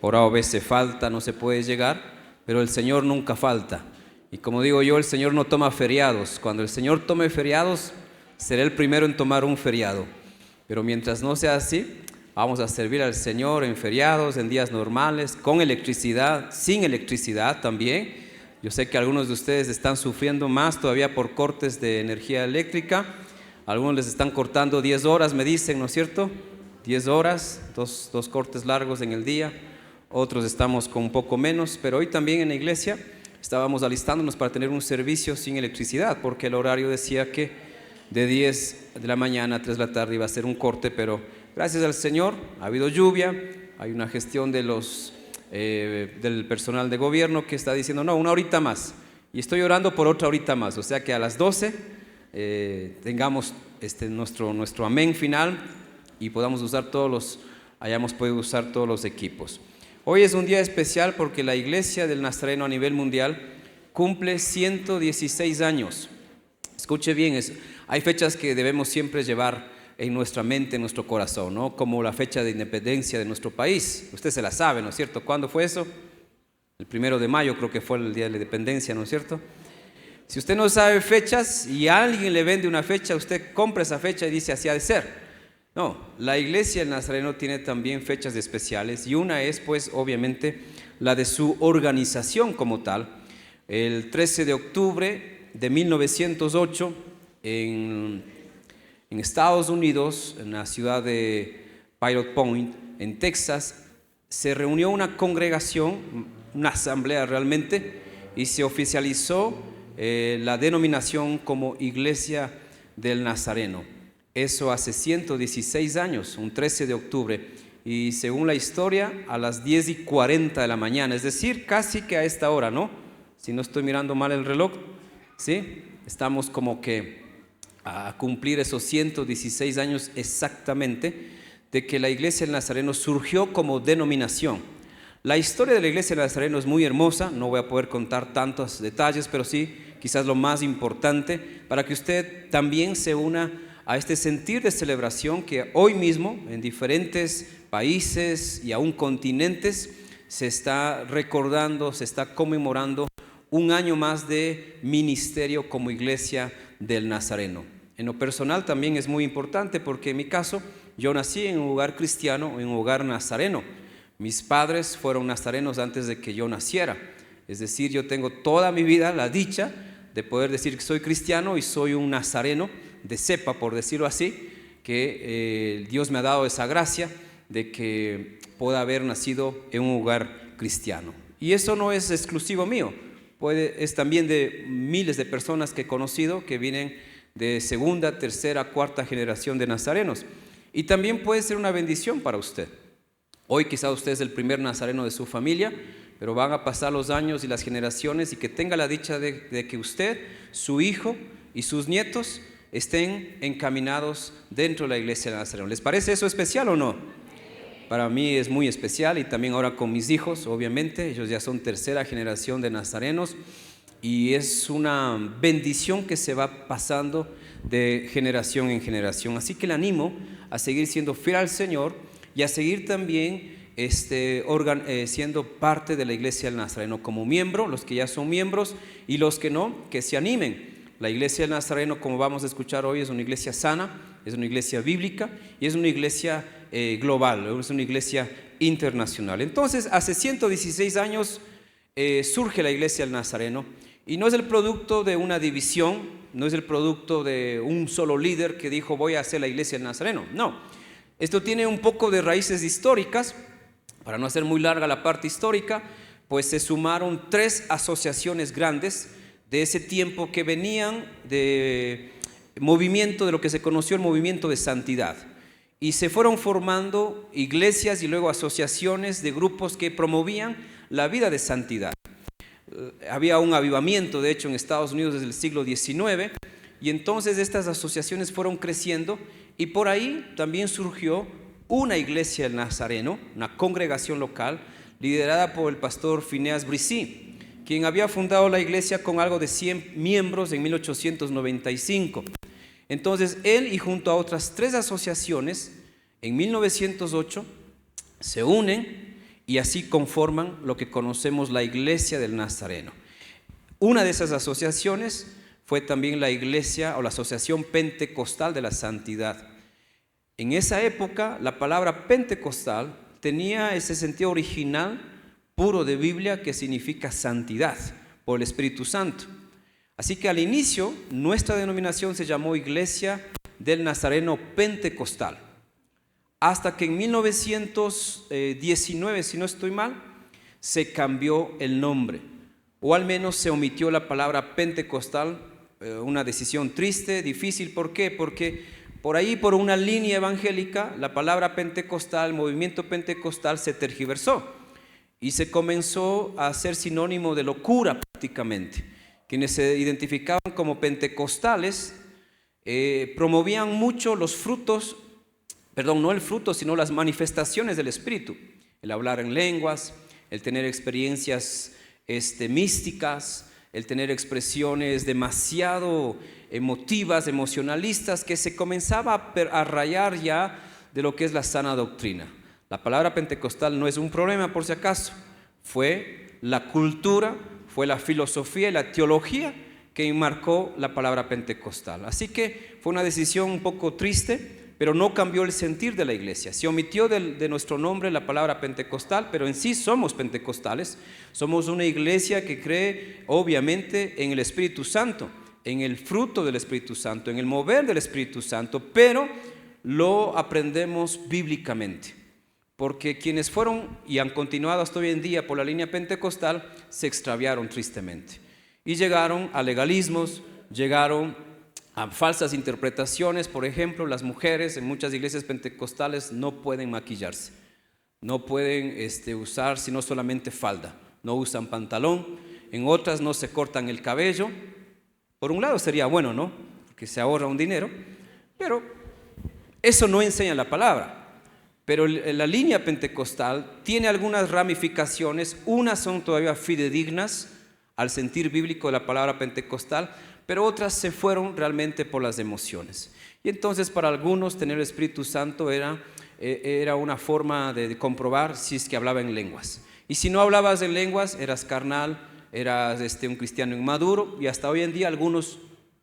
Por A o B se falta, no se puede llegar, pero el Señor nunca falta. Y como digo yo, el Señor no toma feriados. Cuando el Señor tome feriados, será el primero en tomar un feriado. Pero mientras no sea así, vamos a servir al Señor en feriados, en días normales, con electricidad, sin electricidad también. Yo sé que algunos de ustedes están sufriendo más todavía por cortes de energía eléctrica. Algunos les están cortando 10 horas, me dicen, ¿no es cierto? 10 horas, dos cortes largos en el día. Otros estamos con un poco menos, pero hoy también en la iglesia estábamos alistándonos para tener un servicio sin electricidad, porque el horario decía que de 10 de la mañana a 3 de la tarde iba a ser un corte, pero gracias al Señor ha habido lluvia, hay una gestión de del personal de gobierno que está diciendo no, una horita más, y estoy orando por otra horita más, o sea que a las 12 tengamos nuestro amén final y podamos usar hayamos podido usar todos los equipos. Hoy es un día especial porque la Iglesia del Nazareno a nivel mundial cumple 116 años. Escuche bien, hay fechas que debemos siempre llevar en nuestra mente, en nuestro corazón, ¿no? Como la fecha de independencia de nuestro país. Usted se la sabe, ¿no es cierto? ¿Cuándo fue eso? El 1 de mayo creo que fue el día de la independencia, ¿no es cierto? Si usted no sabe fechas y alguien le vende una fecha, usted compra esa fecha y dice así ha de ser. No, la Iglesia del Nazareno tiene también fechas especiales y una es pues obviamente la de su organización como tal. El 13 de octubre de 1908 en Estados Unidos, en la ciudad de Pilot Point, en Texas, se reunió una congregación, una asamblea realmente, y se oficializó la denominación como Iglesia del Nazareno. Eso hace 116 años, un 13 de octubre, y según la historia, a las 10:40 de la mañana, es decir, casi que a esta hora, ¿no? Si no estoy mirando mal el reloj, ¿sí? Estamos como que a cumplir esos 116 años exactamente de que la Iglesia del Nazareno surgió como denominación. La historia de la Iglesia del Nazareno es muy hermosa, no voy a poder contar tantos detalles, pero sí, quizás lo más importante, para que usted también se una a este sentir de celebración que hoy mismo en diferentes países y aún continentes se está recordando, se está conmemorando un año más de ministerio como Iglesia del Nazareno. En lo personal también es muy importante porque en mi caso yo nací en un hogar cristiano, en un hogar nazareno. Mis padres fueron nazarenos antes de que yo naciera, es decir, yo tengo toda mi vida la dicha de poder decir que soy cristiano y soy un nazareno de cepa, por decirlo así, que Dios me ha dado esa gracia de que pueda haber nacido en un hogar cristiano. Y eso no es exclusivo mío, es también de miles de personas que he conocido que vienen de segunda, tercera, cuarta generación de nazarenos. Y también puede ser una bendición para usted. Hoy quizá usted es el primer nazareno de su familia, pero van a pasar los años y las generaciones y que tenga la dicha de que usted, su hijo y sus nietos estén encaminados dentro de la Iglesia de Nazareno. ¿Les parece eso especial o no? Para mí es muy especial y también ahora con mis hijos, obviamente, ellos ya son tercera generación de nazarenos y es una bendición que se va pasando de generación en generación. Así que le animo a seguir siendo fiel al Señor y a seguir también siendo parte de la Iglesia del Nazareno como miembro, los que ya son miembros y los que no, que se animen. La Iglesia del Nazareno, como vamos a escuchar hoy, es una iglesia sana, es una iglesia bíblica y es una iglesia global, es una iglesia internacional. Entonces, hace 116 años surge la Iglesia del Nazareno y no es el producto de una división, no es el producto de un solo líder que dijo voy a hacer la Iglesia del Nazareno, no. Esto tiene un poco de raíces históricas. Para no hacer muy larga la parte histórica, pues se sumaron 3 asociaciones grandes de ese tiempo que venían de movimiento, de lo que se conoció el movimiento de santidad. Y se fueron formando iglesias y luego asociaciones de grupos que promovían la vida de santidad. Había un avivamiento, de hecho, en Estados Unidos desde el siglo XIX, y entonces estas asociaciones fueron creciendo y por ahí también surgió una iglesia del Nazareno, una congregación local, liderada por el pastor Phineas Bresee, quien había fundado la iglesia con algo de 100 miembros en 1895. Entonces él y junto a otras 3 asociaciones en 1908 se unen y así conforman lo que conocemos la Iglesia del Nazareno. Una de esas asociaciones fue también la Iglesia o la Asociación Pentecostal de la Santidad. En esa época la palabra pentecostal tenía ese sentido original puro de Biblia que significa santidad por el Espíritu Santo. Así que al inicio nuestra denominación se llamó Iglesia del Nazareno Pentecostal, hasta que en 1919, si no estoy mal, se cambió el nombre, o al menos se omitió la palabra pentecostal, una decisión triste, difícil. ¿Por qué? Porque por ahí, por una línea evangélica, la palabra pentecostal, movimiento pentecostal, se tergiversó y se comenzó a hacer sinónimo de locura prácticamente. Quienes se identificaban como pentecostales promovían mucho los frutos, no el fruto, sino las manifestaciones del Espíritu, el hablar en lenguas, el tener experiencias místicas, el tener expresiones demasiado emotivas, emocionalistas, que se comenzaba a rayar ya de lo que es la sana doctrina. La palabra pentecostal no es un problema, por si acaso, fue la cultura, fue la filosofía y la teología que enmarcó la palabra pentecostal. Así que fue una decisión un poco triste, pero no cambió el sentir de la iglesia. Se omitió de nuestro nombre la palabra pentecostal, pero en sí somos pentecostales. Somos una iglesia que cree obviamente en el Espíritu Santo, en el fruto del Espíritu Santo, en el mover del Espíritu Santo, pero lo aprendemos bíblicamente. Porque quienes fueron y han continuado hasta hoy en día por la línea pentecostal se extraviaron tristemente y llegaron a legalismos, llegaron a falsas interpretaciones. Por ejemplo, las mujeres en muchas iglesias pentecostales no pueden maquillarse, no pueden usar sino solamente falda, no usan pantalón. En otras no se cortan el cabello. Por un lado sería bueno, ¿no? Porque se ahorra un dinero, pero eso no enseña la palabra. Pero la línea pentecostal tiene algunas ramificaciones. Unas son todavía fidedignas al sentir bíblico de la palabra pentecostal, pero otras se fueron realmente por las emociones. Y entonces para algunos tener el Espíritu Santo era una forma de comprobar si es que hablaba en lenguas. Y si no hablabas en lenguas, eras carnal, eras un cristiano inmaduro, y hasta hoy en día algunos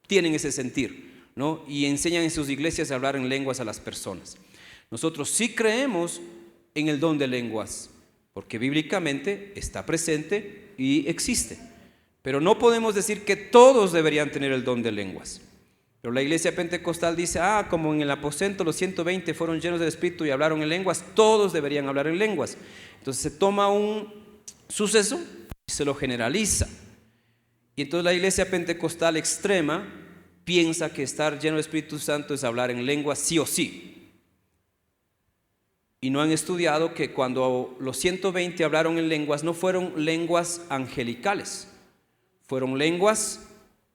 tienen ese sentir, ¿no? Y enseñan en sus iglesias a hablar en lenguas a las personas. Nosotros sí creemos en el don de lenguas, porque bíblicamente está presente y existe. Pero no podemos decir que todos deberían tener el don de lenguas. Pero la iglesia pentecostal dice, como en el aposento los 120 fueron llenos del Espíritu y hablaron en lenguas, todos deberían hablar en lenguas. Entonces se toma un suceso y se lo generaliza. Y entonces la iglesia pentecostal extrema piensa que estar lleno del Espíritu Santo es hablar en lenguas sí o sí. Y no han estudiado que cuando los 120 hablaron en lenguas, no fueron lenguas angelicales, fueron lenguas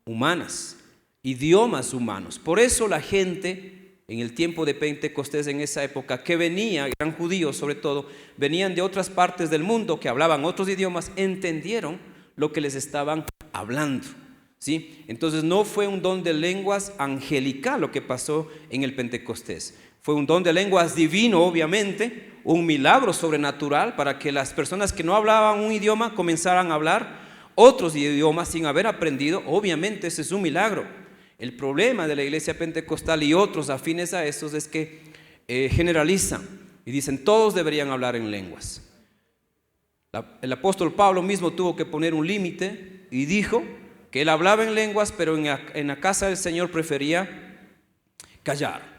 humanas, idiomas humanos. Por eso la gente en el tiempo de Pentecostés, en esa época, que venía, eran judíos sobre todo, venían de otras partes del mundo que hablaban otros idiomas, entendieron lo que les estaban hablando, ¿sí? Entonces no fue un don de lenguas angelical lo que pasó en el Pentecostés. Fue un don de lenguas divino, obviamente, un milagro sobrenatural para que las personas que no hablaban un idioma comenzaran a hablar otros idiomas sin haber aprendido. Obviamente ese es un milagro. El problema de la iglesia pentecostal y otros afines a estos es que generalizan y dicen todos deberían hablar en lenguas. El apóstol Pablo mismo tuvo que poner un límite y dijo que él hablaba en lenguas, pero en la casa del Señor prefería callar.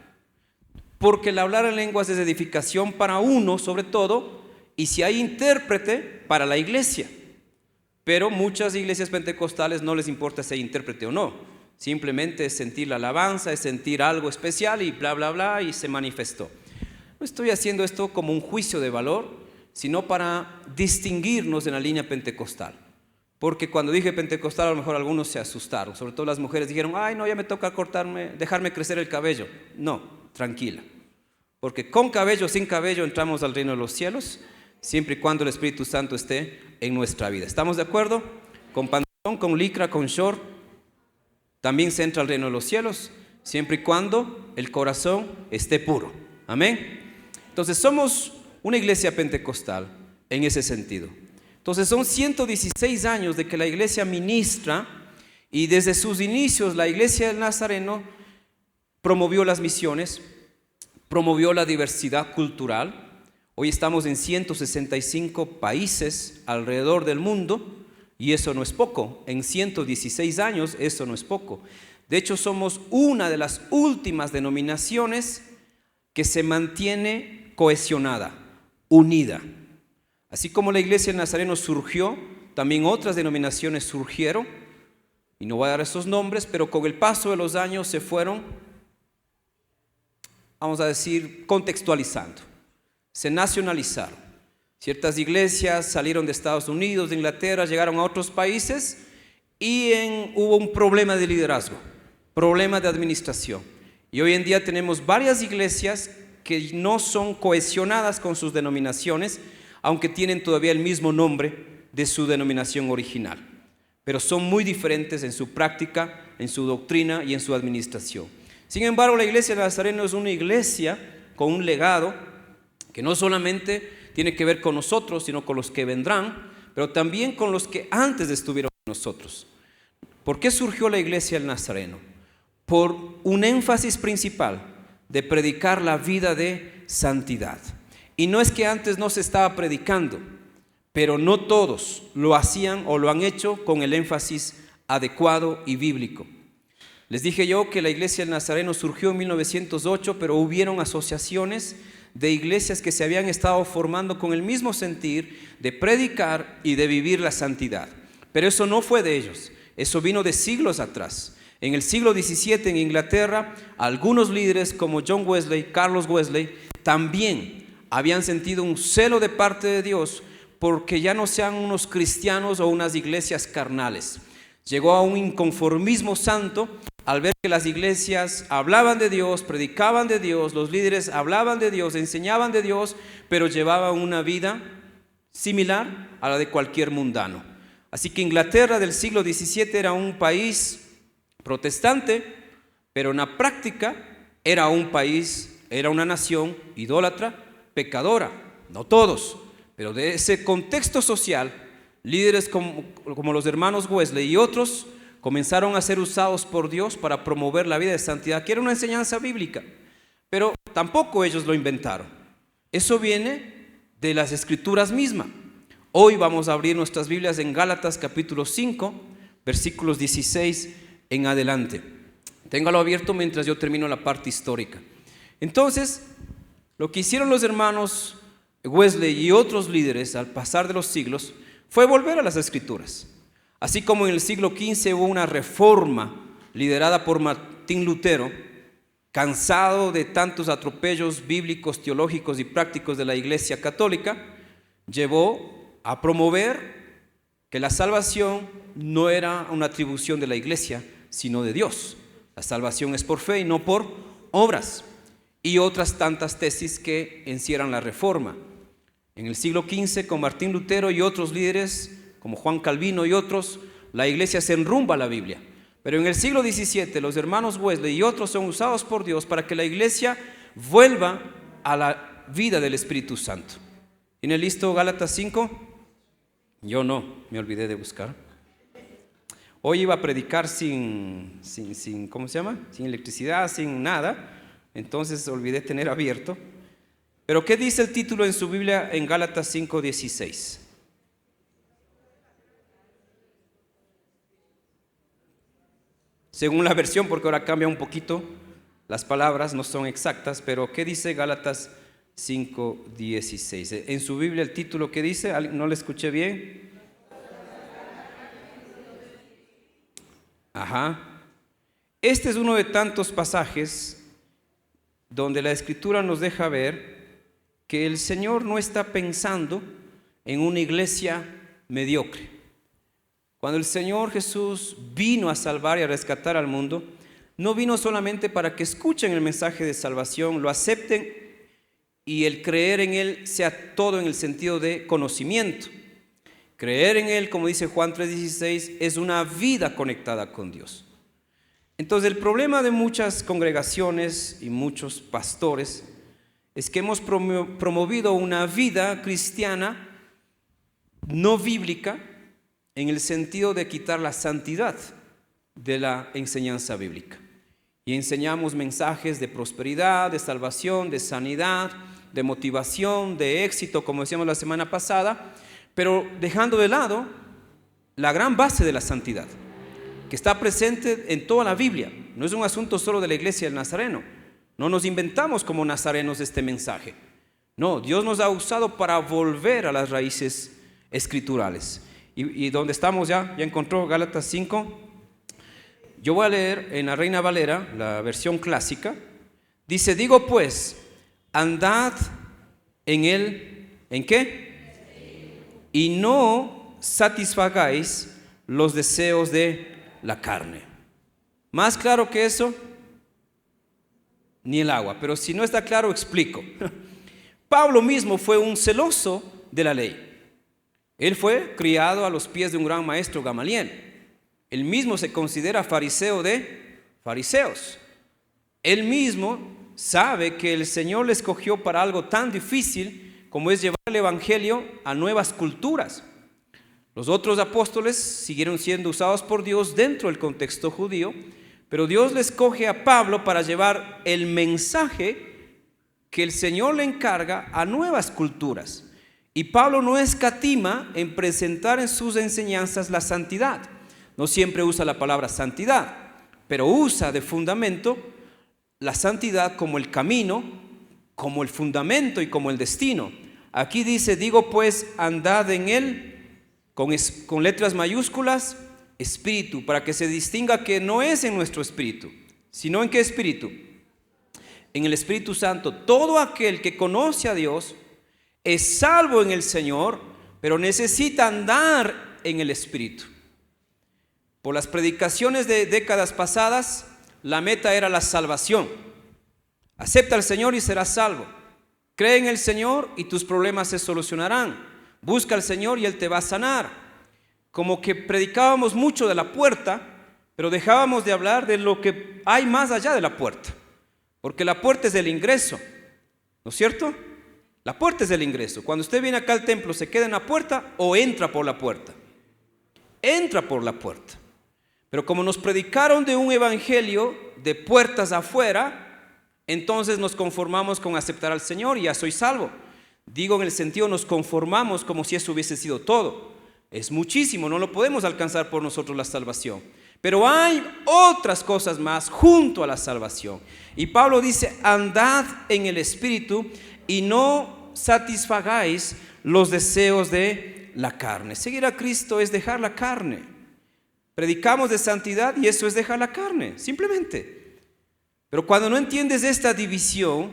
Porque el hablar en lenguas es edificación para uno sobre todo, y si hay intérprete, para la iglesia. Pero muchas iglesias pentecostales no les importa si hay intérprete o no. Simplemente es sentir la alabanza, es sentir algo especial y bla, bla, bla, y se manifestó. No estoy haciendo esto como un juicio de valor, sino para distinguirnos en la línea pentecostal. Porque cuando dije pentecostal, a lo mejor algunos se asustaron, sobre todo las mujeres dijeron, no, ya me toca dejarme crecer el cabello. No. Tranquila, porque con cabello o sin cabello entramos al reino de los cielos, siempre y cuando el Espíritu Santo esté en nuestra vida. ¿Estamos de acuerdo? Con pantalón, con licra, con short, también se entra al reino de los cielos, siempre y cuando el corazón esté puro. Amén. Entonces somos una iglesia pentecostal en ese sentido. Entonces son 116 años de que la iglesia ministra, y desde sus inicios la iglesia del Nazareno promovió las misiones, promovió la diversidad cultural. Hoy estamos en 165 países alrededor del mundo, y eso no es poco. En 116 años eso no es poco. De hecho, somos una de las últimas denominaciones que se mantiene cohesionada, unida. Así como la iglesia del Nazareno surgió, también otras denominaciones surgieron, y no voy a dar esos nombres, pero con el paso de los años se fueron, vamos a decir, contextualizando. Se nacionalizaron. Ciertas iglesias salieron de Estados Unidos, de Inglaterra, llegaron a otros países y hubo un problema de liderazgo, problema de administración. Y hoy en día tenemos varias iglesias que no son cohesionadas con sus denominaciones, aunque tienen todavía el mismo nombre de su denominación original, pero son muy diferentes en su práctica, en su doctrina y en su administración. Sin embargo, la iglesia de Nazareno es una iglesia con un legado que no solamente tiene que ver con nosotros, sino con los que vendrán, pero también con los que antes estuvieron con nosotros. ¿Por qué surgió la iglesia del Nazareno? Por un énfasis principal de predicar la vida de santidad. Y no es que antes no se estaba predicando, pero no todos lo hacían o lo han hecho con el énfasis adecuado y bíblico. Les dije yo que la iglesia del Nazareno surgió en 1908, pero hubieron asociaciones de iglesias que se habían estado formando con el mismo sentir de predicar y de vivir la santidad. Pero eso no fue de ellos, eso vino de siglos atrás. En el siglo XVII en Inglaterra, algunos líderes como John Wesley, Carlos Wesley, también habían sentido un celo de parte de Dios porque ya no sean unos cristianos o unas iglesias carnales. Llegó a un inconformismo santo al ver que las iglesias hablaban de Dios, predicaban de Dios, los líderes hablaban de Dios, enseñaban de Dios, pero llevaban una vida similar a la de cualquier mundano. Así que Inglaterra del siglo XVII era un país protestante, pero en la práctica era un país, era una nación idólatra, pecadora. No todos, pero de ese contexto social, líderes como los hermanos Wesley y otros comenzaron a ser usados por Dios para promover la vida de santidad, que era una enseñanza bíblica, pero tampoco ellos lo inventaron. Eso viene de las escrituras mismas. Hoy vamos a abrir nuestras Biblias en Gálatas capítulo 5, versículos 16 en adelante. Téngalo abierto mientras yo termino la parte histórica. Entonces, lo que hicieron los hermanos Wesley y otros líderes al pasar de los siglos fue volver a las escrituras. Así como en el siglo XV hubo una reforma liderada por Martín Lutero, cansado de tantos atropellos bíblicos, teológicos y prácticos de la Iglesia Católica, llevó a promover que la salvación no era una atribución de la Iglesia, sino de Dios. La salvación es por fe y no por obras. Y otras tantas tesis que encierran la reforma. En el siglo XV, con Martín Lutero y otros líderes, como Juan Calvino y otros, la iglesia se enrumba a la Biblia. Pero en el siglo XVII, los hermanos Wesley y otros son usados por Dios para que la iglesia vuelva a la vida del Espíritu Santo. ¿Tiene listo Gálatas 5? Yo no, me olvidé de buscar. Hoy iba a predicar sin ¿cómo se llama? Sin electricidad, sin nada. Entonces olvidé tener abierto. Pero ¿qué dice el título en su Biblia en Gálatas 5:16? Según la versión, porque ahora cambia un poquito, las palabras no son exactas, pero ¿qué dice Gálatas 5:16? En su Biblia el título, ¿qué dice? ¿No le escuché bien? Ajá. Este es uno de tantos pasajes donde la Escritura nos deja ver que el Señor no está pensando en una iglesia mediocre. Cuando el Señor Jesús vino a salvar y a rescatar al mundo, no vino solamente para que escuchen el mensaje de salvación, lo acepten y el creer en Él sea todo en el sentido de conocimiento. Creer en Él, como dice Juan 3:16, es una vida conectada con Dios. Entonces el problema de muchas congregaciones y muchos pastores es que hemos promovido una vida cristiana no bíblica en el sentido de quitar la santidad de la enseñanza bíblica. Y enseñamos mensajes de prosperidad, de salvación, de sanidad, de motivación, de éxito, como decíamos la semana pasada, pero dejando de lado la gran base de la santidad, que está presente en toda la Biblia. No es un asunto solo de la iglesia del Nazareno. No nos inventamos como nazarenos este mensaje. No, Dios nos ha usado para volver a las raíces escriturales. Y donde estamos ya encontró Gálatas 5. Yo voy a leer en la Reina Valera, la versión clásica. Dice, digo pues, andad en él, ¿en qué? Y no satisfagáis los deseos de la carne. Más claro que eso, ni el agua. Pero si no está claro, explico. Pablo mismo fue un celoso de la ley. Él fue criado a los pies de un gran maestro, Gamaliel. Él mismo se considera fariseo de fariseos. Él mismo sabe que el Señor le escogió para algo tan difícil como es llevar el evangelio a nuevas culturas. Los otros apóstoles siguieron siendo usados por Dios dentro del contexto judío, pero Dios le escoge a Pablo para llevar el mensaje que el Señor le encarga a nuevas culturas. Y Pablo no escatima en presentar en sus enseñanzas la santidad. No siempre usa la palabra santidad, pero usa de fundamento la santidad como el camino, como el fundamento y como el destino. Aquí dice, digo pues, andad en él, con letras mayúsculas, espíritu, para que se distinga que no es en nuestro espíritu, sino en qué espíritu. En el Espíritu Santo. Todo aquel que conoce a Dios es salvo en el Señor, pero necesita andar en el Espíritu. Por las predicaciones de décadas pasadas, la meta era la salvación. Acepta al Señor y serás salvo. Cree en el Señor y tus problemas se solucionarán. Busca al Señor y Él te va a sanar. Como que predicábamos mucho de la puerta, pero dejábamos de hablar de lo que hay más allá de la puerta. Porque la puerta es el ingreso, ¿no es cierto? La puerta es el ingreso. Cuando usted viene acá al templo, ¿se queda en la puerta o entra por la puerta? Entra por la puerta. Pero como nos predicaron de un evangelio de puertas afuera, entonces nos conformamos con aceptar al Señor y ya soy salvo. Digo en el sentido, nos conformamos como si eso hubiese sido todo. Es muchísimo, no lo podemos alcanzar por nosotros la salvación. Pero hay otras cosas más junto a la salvación. Y Pablo dice, andad en el Espíritu y no satisfagáis los deseos de la carne. Seguir a Cristo es dejar la carne. Predicamos de santidad y eso es dejar la carne, simplemente. Pero cuando no entiendes esta división,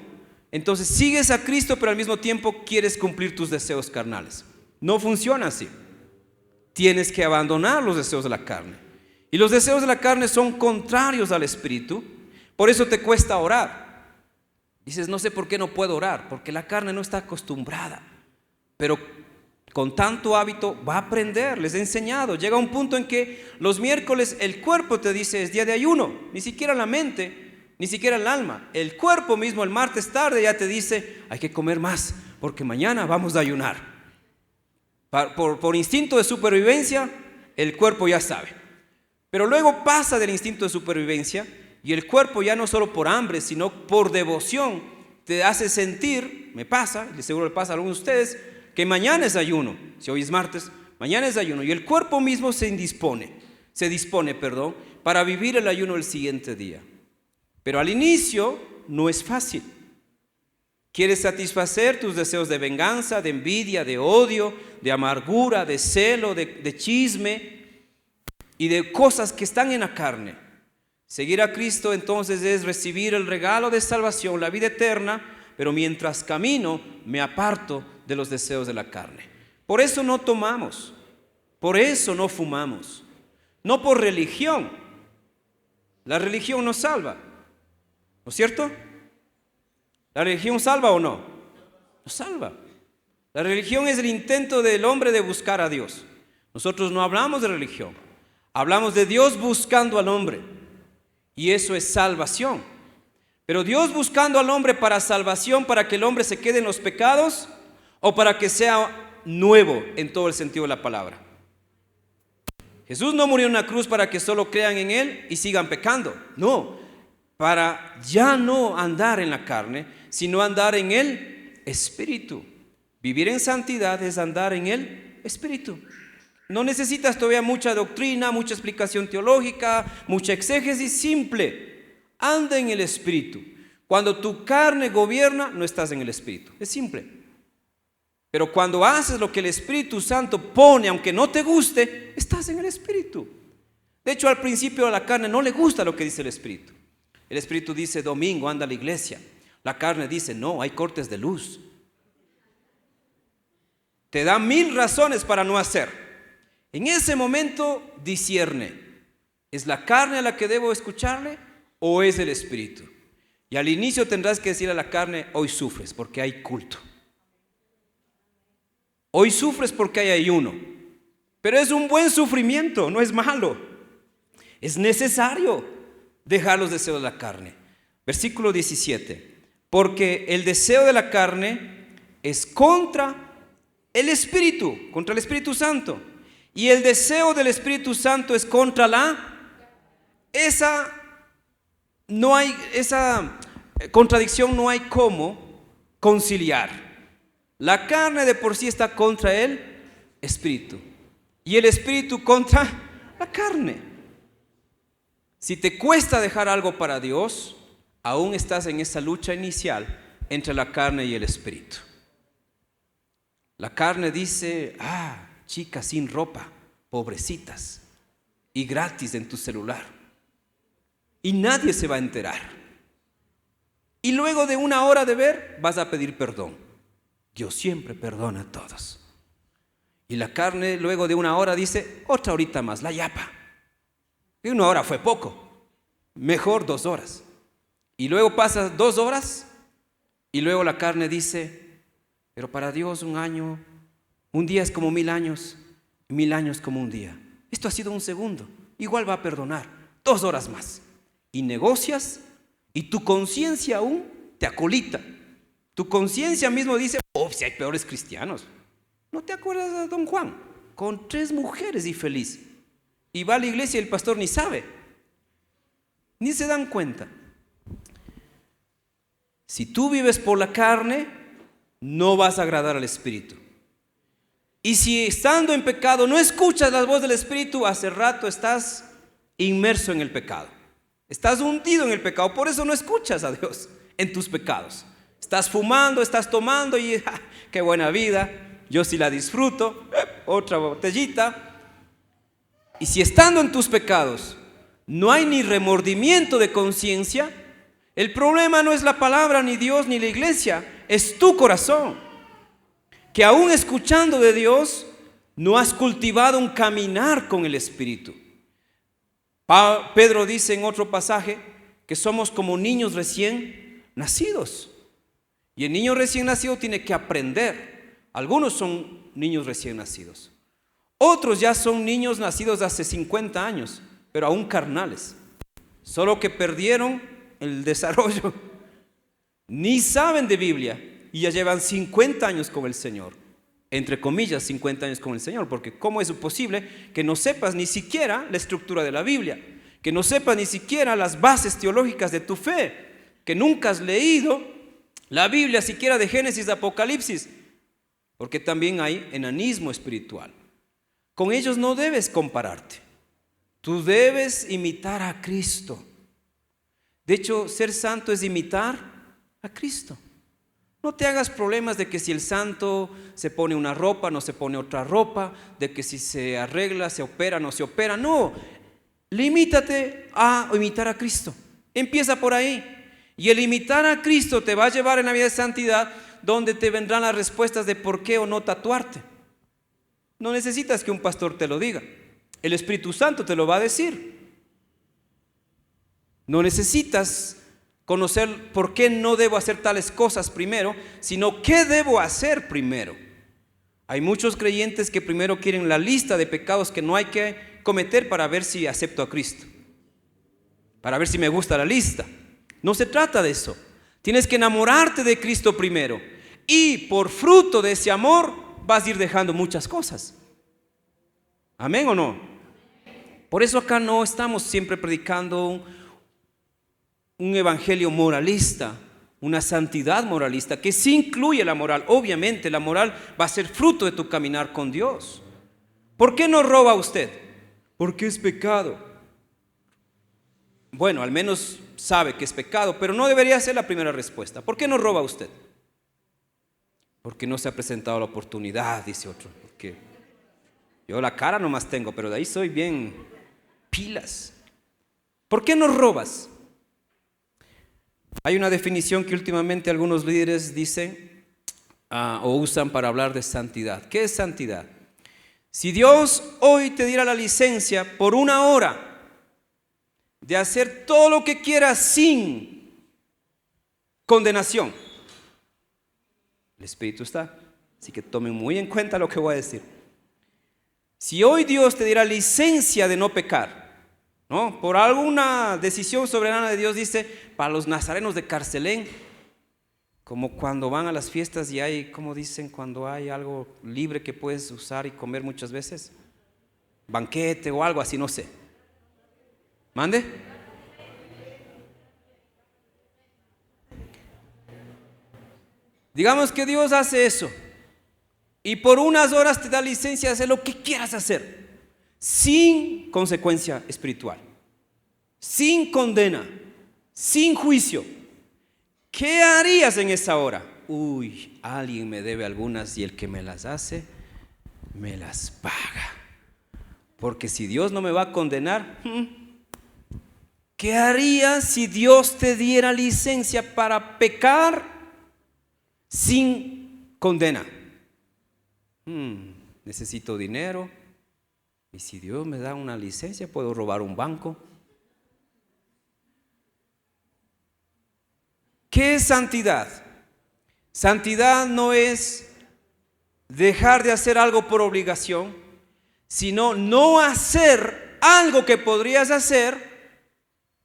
entonces sigues a Cristo, pero al mismo tiempo quieres cumplir tus deseos carnales. No funciona así. Tienes que abandonar los deseos de la carne. Y los deseos de la carne son contrarios al Espíritu. Por eso te cuesta orar. Dices, no sé por qué no puedo orar, porque la carne no está acostumbrada. Pero con tanto hábito va a aprender, les he enseñado. Llega un punto en que los miércoles el cuerpo te dice es día de ayuno, ni siquiera la mente, ni siquiera el alma. El cuerpo mismo el martes tarde ya te dice hay que comer más, porque mañana vamos a ayunar. Por instinto de supervivencia, el cuerpo ya sabe. Pero luego pasa del instinto de supervivencia y el cuerpo ya no solo por hambre, sino por devoción te hace sentir, me pasa, y seguro le pasa a algunos de ustedes, que mañana es ayuno. Si hoy es martes, mañana es ayuno. Y el cuerpo mismo se dispone para vivir el ayuno el siguiente día. Pero al inicio no es fácil. Quieres satisfacer tus deseos de venganza, de envidia, de odio, de amargura, de celo, de chisme y de cosas que están en la carne. Seguir a Cristo entonces es recibir el regalo de salvación, la vida eterna, pero mientras camino me aparto de los deseos de la carne. Por eso no tomamos, por eso no fumamos, no por religión. La religión no salva, ¿no es cierto? ¿La religión salva o no? No salva. La religión es el intento del hombre de buscar a Dios. Nosotros no hablamos de religión, hablamos de Dios buscando al hombre. Y eso es salvación. Pero Dios buscando al hombre para salvación, para que el hombre se quede en los pecados o para que sea nuevo en todo el sentido de la palabra. Jesús no murió en una cruz para que solo crean en Él y sigan pecando. No, para ya no andar en la carne, sino andar en el Espíritu. Vivir en santidad es andar en el Espíritu. No necesitas todavía mucha doctrina, mucha explicación teológica, mucha exégesis, simple. Anda en el Espíritu. Cuando tu carne gobierna, no estás en el Espíritu. Es simple. Pero cuando haces lo que el Espíritu Santo pone, aunque no te guste, estás en el Espíritu. De hecho, al principio a la carne no le gusta lo que dice el Espíritu. El Espíritu dice, domingo, anda a la iglesia. La carne dice, no, hay cortes de luz. Te da 1000 razones para no hacer. En ese momento discierne. ¿Es la carne a la que debo escucharle o es el Espíritu? Y al inicio tendrás que decir a la carne, hoy sufres porque hay culto. Hoy sufres porque hay ayuno. Pero es un buen sufrimiento, no es malo. Es necesario dejar los deseos de la carne. Versículo 17. Porque el deseo de la carne es contra el Espíritu Santo. Y el deseo del Espíritu Santo es contra esa contradicción no hay cómo conciliar. La carne de por sí está contra el Espíritu y el Espíritu contra la carne. Si te cuesta dejar algo para Dios, aún estás en esa lucha inicial entre la carne y el Espíritu. La carne dice, chicas sin ropa, pobrecitas y gratis en tu celular. Y nadie se va a enterar. Y luego de 1 hora de ver, vas a pedir perdón. Dios siempre perdona a todos. Y la carne luego de 1 hora dice, otra horita más, la yapa. Y 1 hora fue poco, mejor 2 horas. Y luego pasa 2 horas y luego la carne dice, pero para Dios un día es como 1000 años, 1000 años como un día. Esto ha sido 1 segundo, igual va a perdonar, 2 horas más. Y negocias y tu conciencia aún te acolita. Tu conciencia mismo dice, si hay peores cristianos. ¿No te acuerdas de don Juan? Con 3 mujeres y feliz. Y va a la iglesia y el pastor ni sabe. Ni se dan cuenta. Si tú vives por la carne, no vas a agradar al Espíritu. Y si estando en pecado no escuchas la voz del Espíritu, hace rato estás inmerso en el pecado. Estás hundido en el pecado. Por eso no escuchas a Dios en tus pecados. Estás fumando, estás tomando y qué buena vida, yo sí la disfruto, otra botellita. Y si estando en tus pecados no hay ni remordimiento de conciencia, el problema no es la palabra, ni Dios, ni la iglesia, es tu corazón, que aún escuchando de Dios no has cultivado un caminar con el Espíritu. Pedro dice en otro pasaje que somos como niños recién nacidos. Y el niño recién nacido tiene que aprender. Algunos son niños recién nacidos. Otros ya son niños nacidos hace 50 años, pero aún carnales. Solo que perdieron el desarrollo. Ni saben de Biblia y ya llevan 50 años con el Señor. Entre comillas, 50 años con el Señor, porque ¿cómo es posible que no sepas ni siquiera la estructura de la Biblia? Que no sepas ni siquiera las bases teológicas de tu fe, que nunca has leído la Biblia, siquiera de Génesis, de Apocalipsis, porque también hay enanismo espiritual. Con ellos no debes compararte. Tú debes imitar a Cristo. De hecho, ser santo es imitar a Cristo. No te hagas problemas de que si el santo se pone una ropa, no se pone otra ropa, de que si se arregla, se opera, no se opera. No, limítate a imitar a Cristo. Empieza por ahí. Y el imitar a Cristo te va a llevar en la vida de santidad, donde te vendrán las respuestas de por qué o no tatuarte. No necesitas que un pastor te lo diga. El Espíritu Santo te lo va a decir. No necesitas conocer por qué no debo hacer tales cosas primero, sino qué debo hacer primero. Hay muchos creyentes que primero quieren la lista de pecados que no hay que cometer para ver si acepto a Cristo. para ver si me gusta la lista. No se trata de eso. Tienes que enamorarte de Cristo primero. Y por fruto de ese amor vas a ir dejando muchas cosas. ¿Amén o no? Por eso acá no estamos siempre predicando un evangelio moralista, una santidad moralista, que sí incluye la moral. Obviamente la moral va a ser fruto de tu caminar con Dios. ¿Por qué no roba usted? Porque es pecado. Bueno, al menos sabe que es pecado, pero no debería ser la primera respuesta. ¿Por qué no roba usted? Porque no se ha presentado la oportunidad, dice otro. Porque yo la cara nomás tengo, pero de ahí soy bien pilas. ¿Por qué no robas? Hay una definición que últimamente algunos líderes dicen o usan para hablar de santidad. ¿Qué es santidad? Si Dios hoy te diera la licencia por 1 hora de hacer todo lo que quieras sin condenación, el Espíritu está, así que tomen muy en cuenta lo que voy a decir. Si hoy Dios te diera licencia de no pecar, ¿no? Por alguna decisión soberana de Dios, dice, para los nazarenos de Carcelén, como cuando van a las fiestas y hay, como dicen, cuando hay algo libre que puedes usar y comer muchas veces, banquete o algo así, no sé. ¿Mande? Digamos que Dios hace eso y por unas horas te da licencia de hacer lo que quieras hacer, sin consecuencia espiritual, sin condena, sin juicio. ¿Qué harías en esa hora? Uy, alguien me debe algunas y el que me las hace, me las paga. Porque si Dios no me va a condenar, ¿qué harías si Dios te diera licencia para pecar sin condena? Necesito dinero y si Dios me da una licencia puedo robar un banco. ¿Qué es santidad? Santidad no es dejar de hacer algo por obligación, sino no hacer algo que podrías hacer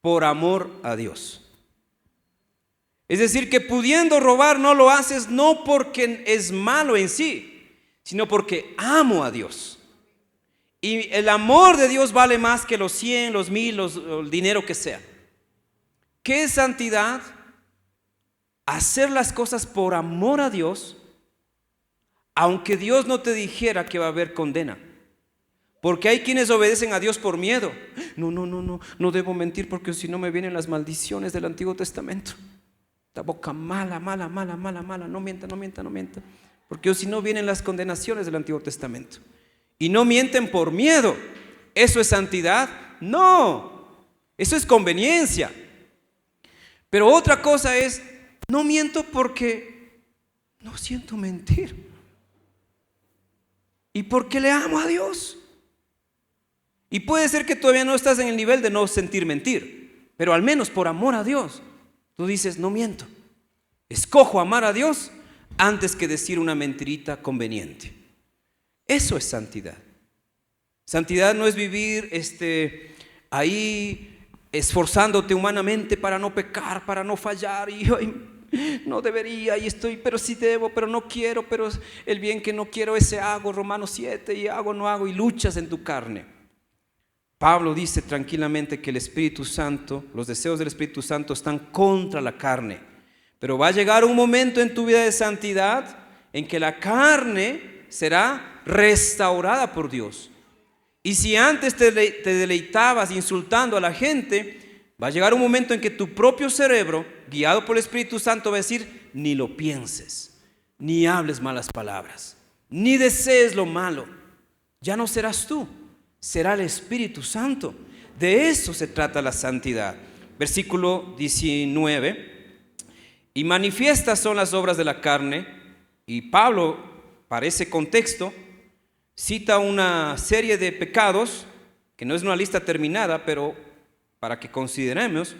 por amor a Dios. Es decir, que pudiendo robar no lo haces no porque es malo en sí, sino porque amo a Dios. Y el amor de Dios vale más que los 100, los 1000, el dinero que sea. ¿Qué es santidad? Hacer las cosas por amor a Dios, aunque Dios no te dijera que va a haber condena. Porque hay quienes obedecen a Dios por miedo. No debo mentir porque si no me vienen las maldiciones del Antiguo Testamento. La boca mala, no mienta. Porque si no vienen las condenaciones del Antiguo Testamento. Y no mienten por miedo. ¿Eso es santidad? No, eso es conveniencia. Pero otra cosa es, no miento porque no siento mentir. Y porque le amo a Dios. Y puede ser que todavía no estás en el nivel de no sentir mentir, pero al menos por amor a Dios, tú dices, no miento. Escojo amar a Dios antes que decir una mentirita conveniente. Eso es santidad. Santidad no es vivir ahí esforzándote humanamente para no pecar, para no fallar y no debería y estoy, pero sí debo, pero no quiero, pero el bien que no quiero ese hago, Romanos 7, y hago, no hago, y luchas en tu carne. Pablo dice tranquilamente que el Espíritu Santo, los deseos del Espíritu Santo están contra la carne, pero va a llegar un momento en tu vida de santidad en que la carne será restaurada por Dios. Y si antes te deleitabas insultando a la gente, va a llegar un momento en que tu propio cerebro, guiado por el Espíritu Santo, va a decir, ni lo pienses, ni hables malas palabras, ni desees lo malo. Ya no serás tú, será el Espíritu Santo. De eso se trata la santidad. Versículo 19. Y manifiestas son las obras de la carne. Y Pablo, para ese contexto, cita una serie de pecados, que no es una lista terminada, pero para que consideremos.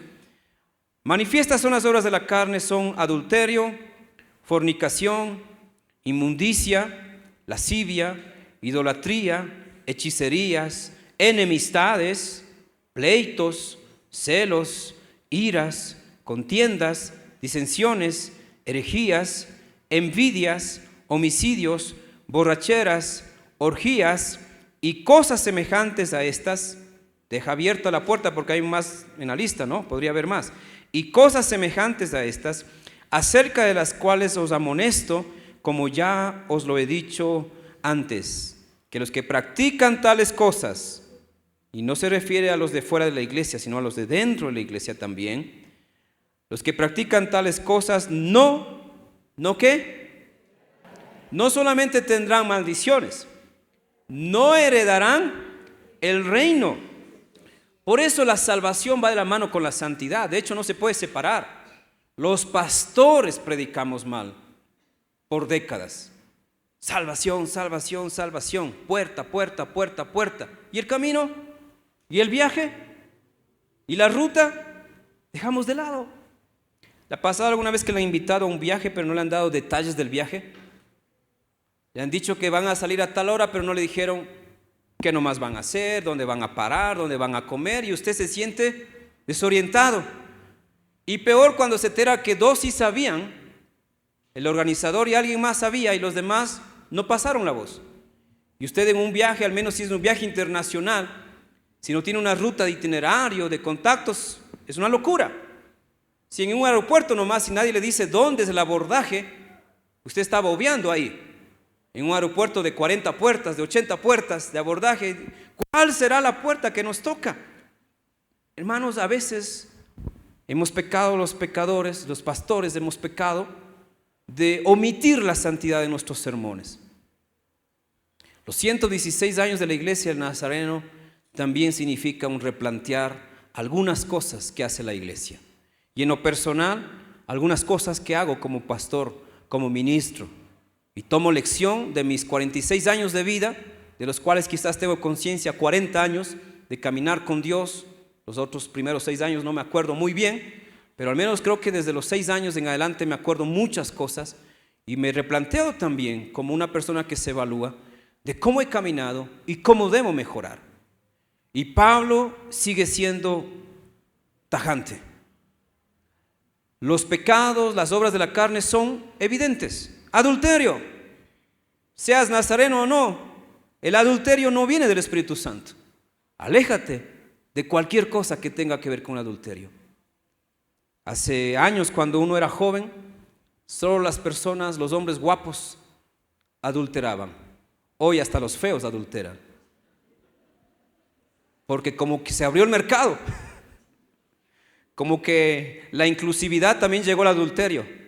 Manifiestas son las obras de la carne, son adulterio, fornicación, inmundicia, lascivia, idolatría, hechicerías, enemistades, pleitos, celos, iras, contiendas, disensiones, herejías, envidias, homicidios, borracheras, orgías y cosas semejantes a estas. Deja abierta la puerta porque hay más en la lista, ¿no? Podría haber más. Y cosas semejantes a estas, acerca de las cuales os amonesto, como ya os lo he dicho antes, que los que practican tales cosas, y no se refiere a los de fuera de la iglesia, sino a los de dentro de la iglesia también, los que practican tales cosas ¿no qué? No solamente tendrán maldiciones, no heredarán el reino. Por eso la salvación va de la mano con la santidad. De hecho, no se puede separar. Los pastores predicamos mal por décadas. Salvación, salvación, salvación. Puerta, puerta, puerta, puerta. ¿Y el camino? ¿Y el viaje? ¿Y la ruta? Dejamos de lado. ¿Le ha pasado alguna vez que le han invitado a un viaje pero no le han dado detalles del viaje? Le han dicho que van a salir a tal hora pero no le dijeron qué nomás van a hacer, dónde van a parar, dónde van a comer, y usted se siente desorientado. Y peor cuando se entera que dos sí sabían, el organizador y alguien más sabía y los demás no pasaron la voz. Y usted en un viaje, al menos si es un viaje internacional, si no tiene una ruta de itinerario, de contactos, es una locura. Si en un aeropuerto nomás, si nadie le dice dónde es el abordaje, usted está bobeando ahí. En un aeropuerto de 40 puertas, de 80 puertas de abordaje, ¿cuál será la puerta que nos toca? Hermanos, a veces hemos pecado los pecadores, los pastores hemos pecado de omitir la santidad de nuestros sermones. Los 116 años de la iglesia del Nazareno también significa un replantear algunas cosas que hace la iglesia. Y en lo personal, algunas cosas que hago como pastor, como ministro. Y tomo lección de mis 46 años de vida, de los cuales quizás tengo conciencia 40 años de caminar con Dios. Los otros primeros 6 años no me acuerdo muy bien, pero al menos creo que desde los 6 años en adelante me acuerdo muchas cosas y me replanteo también como una persona que se evalúa de cómo he caminado y cómo debo mejorar. Y Pablo sigue siendo tajante. Los pecados, las obras de la carne son evidentes. Adulterio, seas nazareno o no, el adulterio no viene del Espíritu Santo. Aléjate de cualquier cosa que tenga que ver con el adulterio. Hace años, cuando uno era joven, solo las personas, los hombres guapos, adulteraban. Hoy hasta los feos adulteran. Porque como que se abrió el mercado, como que la inclusividad también llegó al adulterio.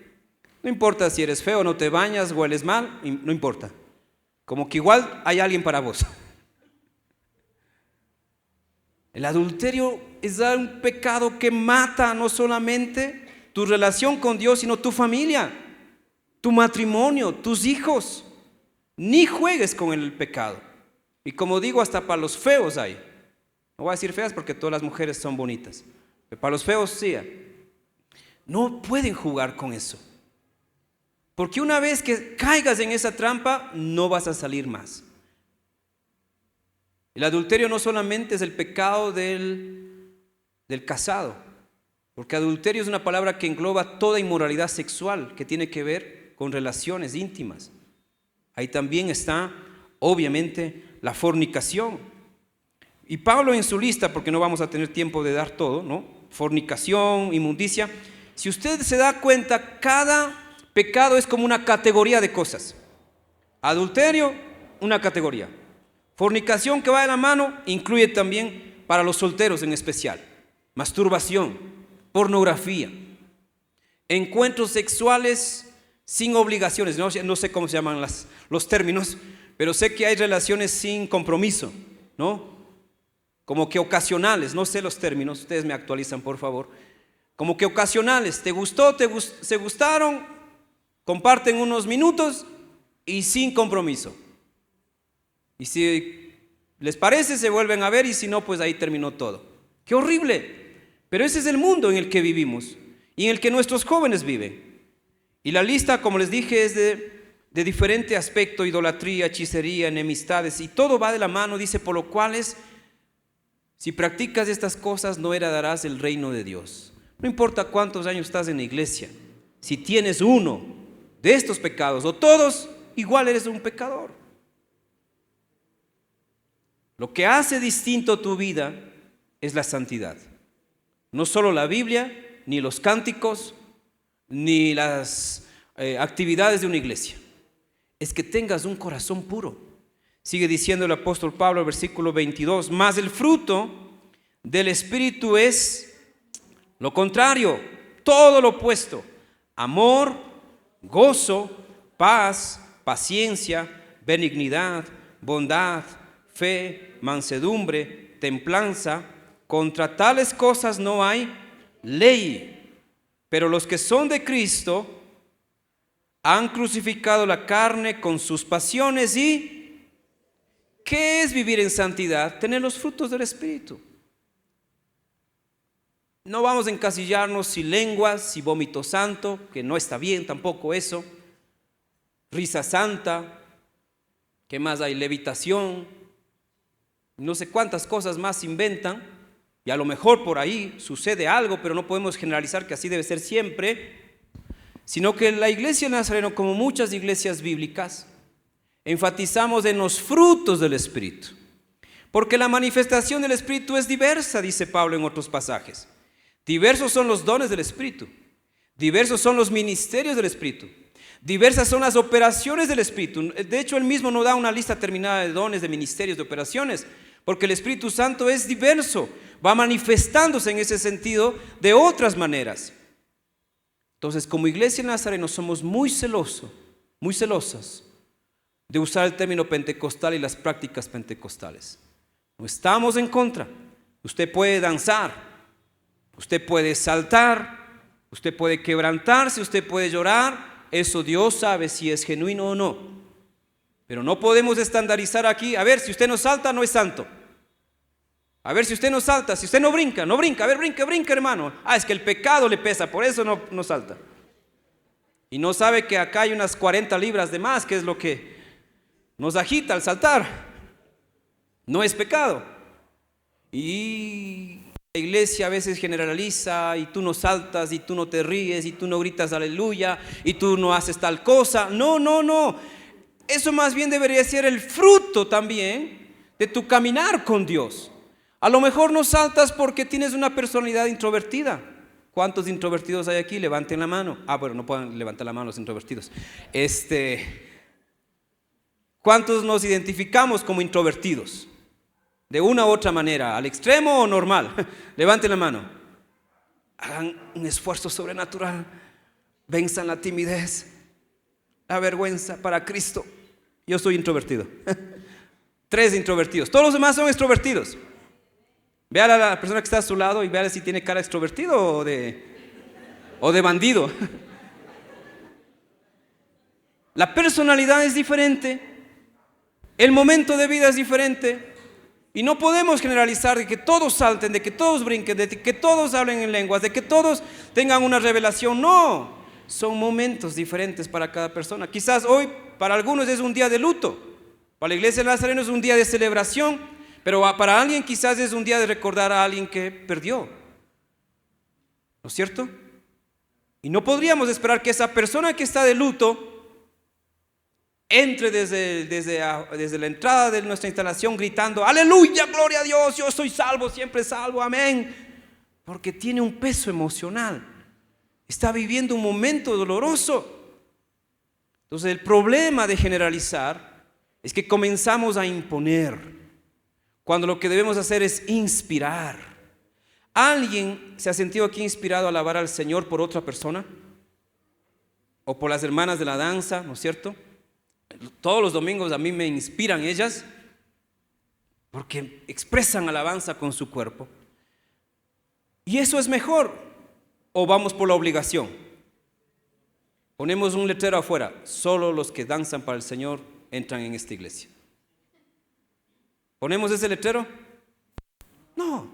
No importa si eres feo, no te bañas, hueles mal, no importa. Como que igual hay alguien para vos. El adulterio es un pecado que mata no solamente tu relación con Dios, sino tu familia, tu matrimonio, tus hijos. Ni juegues con el pecado. Y como digo, hasta para los feos hay. No voy a decir feas porque todas las mujeres son bonitas. Pero para los feos sí. No pueden jugar con eso. Porque una vez que caigas en esa trampa, no vas a salir más. El adulterio no solamente es el pecado del casado, porque adulterio es una palabra que engloba toda inmoralidad sexual que tiene que ver con relaciones íntimas. Ahí también está, obviamente, la fornicación. Y Pablo en su lista, porque no vamos a tener tiempo de dar todo, ¿no? Fornicación, inmundicia. Si usted se da cuenta, cada pecado es como una categoría de cosas. Adulterio, una categoría. Fornicación, que va de la mano, incluye también para los solteros en especial. Masturbación, pornografía, encuentros sexuales sin obligaciones. No sé cómo se llaman los términos, pero sé que hay relaciones sin compromiso, ¿no? Como que ocasionales, no sé los términos, ustedes me actualizan por favor. Como que ocasionales, te gustó, se gustaron, comparten unos minutos y sin compromiso. Y si les parece, se vuelven a ver, y si no, pues ahí terminó todo. ¡Qué horrible! Pero ese es el mundo en el que vivimos y en el que nuestros jóvenes viven. Y la lista, como les dije, es de diferente aspecto: idolatría, hechicería, enemistades, y todo va de la mano. Dice, por lo cuales Si practicas estas cosas, no heredarás el reino de Dios. No importa cuántos años estás en la iglesia, si tienes uno de estos pecados o todos, igual eres un pecador. Lo que hace distinto tu vida es la santidad. No solo la Biblia, ni los cánticos, ni las actividades de una iglesia. Es que tengas un corazón puro. Sigue diciendo el apóstol Pablo, versículo 22, mas el fruto del Espíritu es lo contrario, todo lo opuesto: amor, gozo, paz, paciencia, benignidad, bondad, fe, mansedumbre, templanza. Contra tales cosas no hay ley. Pero los que son de Cristo han crucificado la carne con sus pasiones. ¿Y qué es vivir en santidad? Tener los frutos del Espíritu. No vamos a encasillarnos si lenguas, si vómito santo, que no está bien tampoco eso, risa santa, ¿qué más hay? Levitación, no sé cuántas cosas más se inventan, y a lo mejor por ahí sucede algo, pero no podemos generalizar que así debe ser siempre, sino que la iglesia nazareno, como muchas iglesias bíblicas, enfatizamos en los frutos del Espíritu, porque la manifestación del Espíritu es diversa, dice Pablo en otros pasajes. Diversos son los dones del Espíritu, diversos son los ministerios del Espíritu, diversas son las operaciones del Espíritu. De hecho, él mismo no da una lista terminada de dones, de ministerios, de operaciones, porque el Espíritu Santo es diverso, va manifestándose en ese sentido de otras maneras. Entonces, como iglesia nazareno somos muy celosas de usar el término pentecostal y las prácticas pentecostales. No estamos en contra. Usted puede danzar, usted puede saltar, usted puede quebrantarse, usted puede llorar. Eso Dios sabe si es genuino o no. Pero no podemos estandarizar aquí. A ver, si usted no salta, no es santo. A ver, si usted no salta, si usted no brinca, no brinca. A ver, brinca, hermano. Es que el pecado le pesa, por eso no salta. Y no sabe que acá hay unas 40 libras de más, que es lo que nos agita al saltar. No es pecado. Y la iglesia a veces generaliza, y tú no saltas, y tú no te ríes, y tú no gritas aleluya, y tú no haces tal cosa. No. Eso más bien debería ser el fruto también de tu caminar con Dios. A lo mejor no saltas porque tienes una personalidad introvertida. ¿Cuántos introvertidos hay aquí? Levanten la mano. Bueno, no pueden levantar la mano los introvertidos. ¿Cuántos nos identificamos como introvertidos? De una u otra manera, al extremo o normal. Levanten la mano. Hagan un esfuerzo sobrenatural. Venzan la timidez, la vergüenza para Cristo. Yo soy introvertido. 3 introvertidos. Todos los demás son extrovertidos. Vea a la persona que está a su lado y vea si tiene cara extrovertido o de bandido. La personalidad es diferente. El momento de vida es diferente. Y no podemos generalizar de que todos salten, de que todos brinquen, de que todos hablen en lenguas, de que todos tengan una revelación. No, son momentos diferentes para cada persona. Quizás hoy para algunos es un día de luto, para la iglesia nazareno es un día de celebración, pero para alguien quizás es un día de recordar a alguien que perdió. ¿No es cierto? Y no podríamos esperar que esa persona que está de luto entre desde la entrada de nuestra instalación gritando aleluya, gloria a Dios, yo soy salvo, siempre salvo, amén, porque tiene un peso emocional, está viviendo un momento doloroso. Entonces el problema de generalizar es que comenzamos a imponer cuando lo que debemos hacer es inspirar. ¿Alguien se ha sentido aquí inspirado a alabar al Señor por otra persona? O por las hermanas de la danza, ¿no es cierto? Todos los domingos a mí me inspiran ellas porque expresan alabanza con su cuerpo. ¿Y eso es mejor? ¿O vamos por la obligación? Ponemos un letrero afuera: solo los que danzan para el Señor entran en esta iglesia. ¿Ponemos ese letrero? No